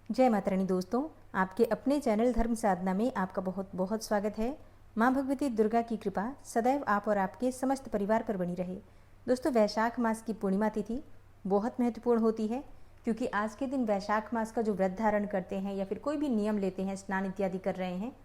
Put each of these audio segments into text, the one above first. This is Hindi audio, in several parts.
जय माता रानी दोस्तों, आपके अपने चैनल धर्म साधना में आपका बहुत बहुत स्वागत है। माँ भगवती दुर्गा की कृपा सदैव आप और आपके समस्त परिवार पर बनी रहे। दोस्तों, वैशाख मास की पूर्णिमा तिथि बहुत महत्वपूर्ण होती है, क्योंकि आज के दिन वैशाख मास का जो व्रत धारण करते हैं या फिर कोई भी नियम लेते हैं, स्नान इत्यादि कर रहे हैं,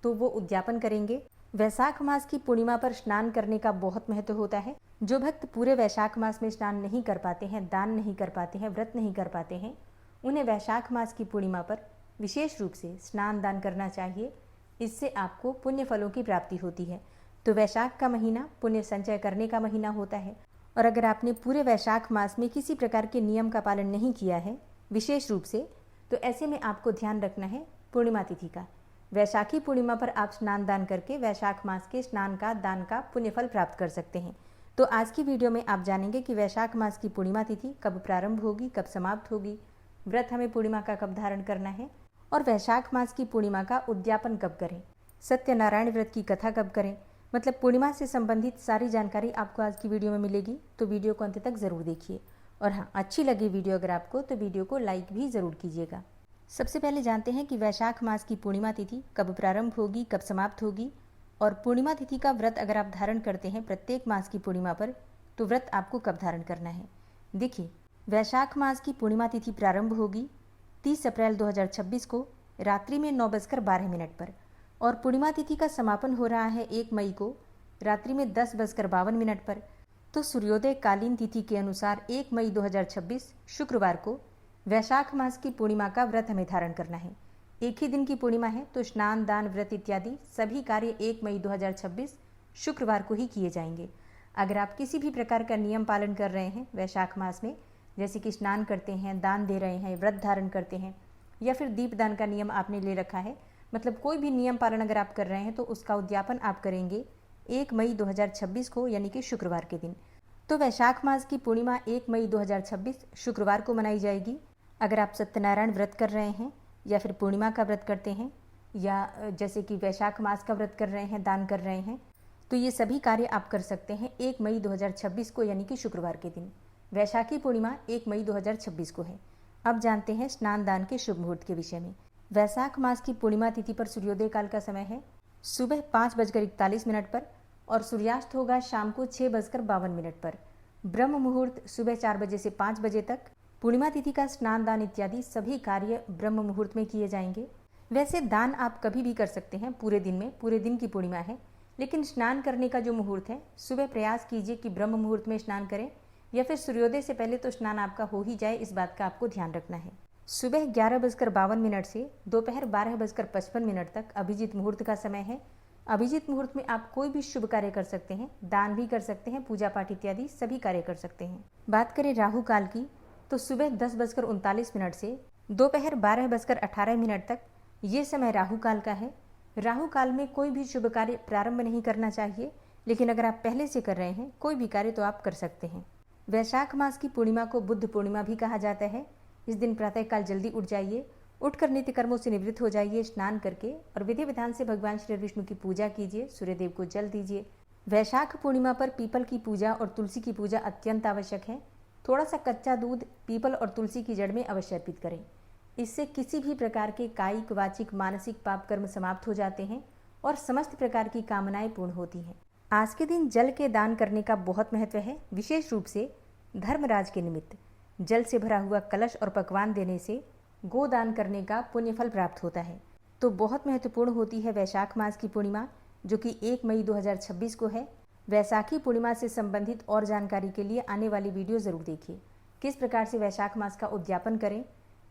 तो वो उद्यापन करेंगे। वैशाख मास की पूर्णिमा पर स्नान करने का बहुत महत्व होता है। जो भक्त पूरे वैशाख मास में स्नान नहीं कर पाते हैं, दान नहीं कर पाते हैं, व्रत नहीं कर पाते हैं, उन्हें वैशाख मास की पूर्णिमा पर विशेष रूप से स्नान दान करना चाहिए। इससे आपको पुण्य फलों की प्राप्ति होती है। तो वैशाख का महीना पुण्य संचय करने का महीना होता है, और अगर आपने पूरे वैशाख मास में किसी प्रकार के नियम का पालन नहीं किया है विशेष रूप से, तो ऐसे में आपको ध्यान रखना है पूर्णिमा तिथि का। वैशाखी पूर्णिमा पर आप स्नान दान करके वैशाख मास के स्नान का दान का पुण्य फल प्राप्त कर सकते हैं। तो आज की वीडियो में आप जानेंगे कि वैशाख मास की पूर्णिमा तिथि कब प्रारंभ होगी, कब समाप्त होगी, व्रत हमें पूर्णिमा का कब धारण करना है, और वैशाख मास की पूर्णिमा का उद्यापन कब करें, सत्यनारायण व्रत की कथा कब करें। मतलब पूर्णिमा से संबंधित सारी जानकारी आपको आज की वीडियो में मिलेगी। तो वीडियो को अंत तक ज़रूर देखिए, और हाँ, अच्छी लगी वीडियो अगर आपको तो वीडियो को लाइक भी ज़रूर कीजिएगा। सबसे पहले जानते हैं कि वैशाख मास की पूर्णिमा तिथि कब प्रारंभ होगी, कब समाप्त होगी, और पूर्णिमा तिथि का व्रत अगर आप धारण करते हैं प्रत्येक मास की पूर्णिमा पर, तो व्रत आपको कब धारण करना है। देखिए, वैशाख मास की पूर्णिमा तिथि प्रारंभ होगी 30 अप्रैल 2026 को रात्रि में 9:12 पर, और पूर्णिमा तिथि का समापन हो रहा है 1 मई को रात्रि में 10:52 पर। तो सूर्योदय कालीन तिथि के अनुसार 1 मई 2026 शुक्रवार को वैशाख मास की पूर्णिमा का व्रत हमें धारण करना है। एक ही दिन की पूर्णिमा है, तो स्नान दान व्रत इत्यादि सभी कार्य 1 मई 2026 शुक्रवार को ही किए जाएंगे। अगर आप किसी भी प्रकार का नियम पालन कर रहे हैं वैशाख मास में, जैसे कि स्नान करते हैं, दान दे रहे हैं, व्रत धारण करते हैं, या फिर दीपदान का नियम आपने ले रखा है, मतलब कोई भी नियम पालन अगर आप कर रहे हैं, तो उसका उद्यापन आप करेंगे 1 मई 2026 को, यानी कि शुक्रवार के दिन। तो वैशाख मास की पूर्णिमा 1 मई 2026 शुक्रवार को मनाई जाएगी। अगर आप सत्यनारायण व्रत कर रहे हैं, या फिर पूर्णिमा का व्रत करते हैं, या जैसे कि वैशाख मास का व्रत कर रहे हैं, दान कर रहे हैं, तो ये सभी कार्य आप कर सकते हैं 1 मई 2026 को, यानी कि शुक्रवार के दिन। वैशाखी पूर्णिमा 1 मई 2026 को है। अब जानते हैं स्नान दान के शुभ मुहूर्त के विषय में। वैशाख मास की पूर्णिमा तिथि पर सूर्योदय काल का समय है सुबह 5:41 पर, और सूर्यास्त होगा शाम को 6:52 पर। ब्रह्म मुहूर्त सुबह 4 बजे से 5 बजे तक। पूर्णिमा तिथि का स्नान दान इत्यादि सभी कार्य ब्रह्म मुहूर्त में किए जाएंगे। वैसे दान आप कभी भी कर सकते हैं पूरे दिन में, पूरे दिन की पूर्णिमा है, लेकिन स्नान करने का जो मुहूर्त है, सुबह प्रयास कीजिए कि ब्रह्म मुहूर्त में स्नान करें, या फिर सूर्योदय से पहले तो स्नान आपका हो ही जाए, इस बात का आपको ध्यान रखना है। सुबह 11:52 से दोपहर 12:55 तक अभिजीत मुहूर्त का समय है। अभिजीत मुहूर्त में आप कोई भी शुभ कार्य कर सकते हैं, दान भी कर सकते हैं, पूजा पाठ इत्यादि सभी कार्य कर सकते हैं। बात करें राहु काल की, तो सुबह 10:39 से दोपहर 12:18 तक ये समय राहु काल का है। राहु काल में कोई भी शुभ कार्य प्रारंभ नहीं करना चाहिए, लेकिन अगर आप पहले से कर रहे हैं कोई भी कार्य तो आप कर सकते हैं। वैशाख मास की पूर्णिमा को बुद्ध पूर्णिमा भी कहा जाता है। इस दिन प्रातःकाल जल्दी उठ जाइए, उठकर नित्य कर्मों से निवृत्त हो जाइए स्नान करके, और विधि विधान से भगवान श्री विष्णु की पूजा कीजिए, सूर्यदेव को जल दीजिए। वैशाख पूर्णिमा पर पीपल की पूजा और तुलसी की पूजा अत्यंत आवश्यक है। थोड़ा सा कच्चा दूध पीपल और तुलसी की जड़ में अवश्य अर्पित करें। इससे किसी भी प्रकार के कायिक, वाचिक, मानसिक पाप कर्म समाप्त हो जाते हैं और समस्त प्रकार की कामनाएं पूर्ण होती हैं। आज के दिन जल के दान करने का बहुत महत्व है। विशेष रूप से धर्मराज के निमित्त जल से भरा हुआ कलश और पकवान देने से गोदान करने का पुण्य फल प्राप्त होता है। तो बहुत महत्वपूर्ण होती है वैशाख मास की पूर्णिमा, जो कि 1 मई 2026 को है। वैशाखी पूर्णिमा से संबंधित और जानकारी के लिए आने वाली वीडियो ज़रूर देखिए। किस प्रकार से वैशाख मास का उद्यापन करें,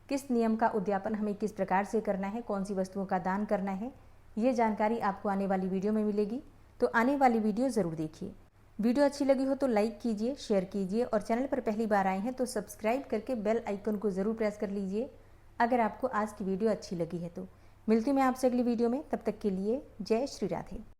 किस नियम का उद्यापन हमें किस प्रकार से करना है, कौन सी वस्तुओं का दान करना है, ये जानकारी आपको आने वाली वीडियो में मिलेगी। तो आने वाली वीडियो ज़रूर देखिए। वीडियो अच्छी लगी हो तो लाइक कीजिए, शेयर कीजिए, और चैनल पर पहली बार आए हैं तो सब्सक्राइब करके बेल आइकन को ज़रूर प्रेस कर लीजिए अगर आपको आज की वीडियो अच्छी लगी है तो। मिलती हूँ मैं आपसे अगली वीडियो में, तब तक के लिए जय श्री राधे।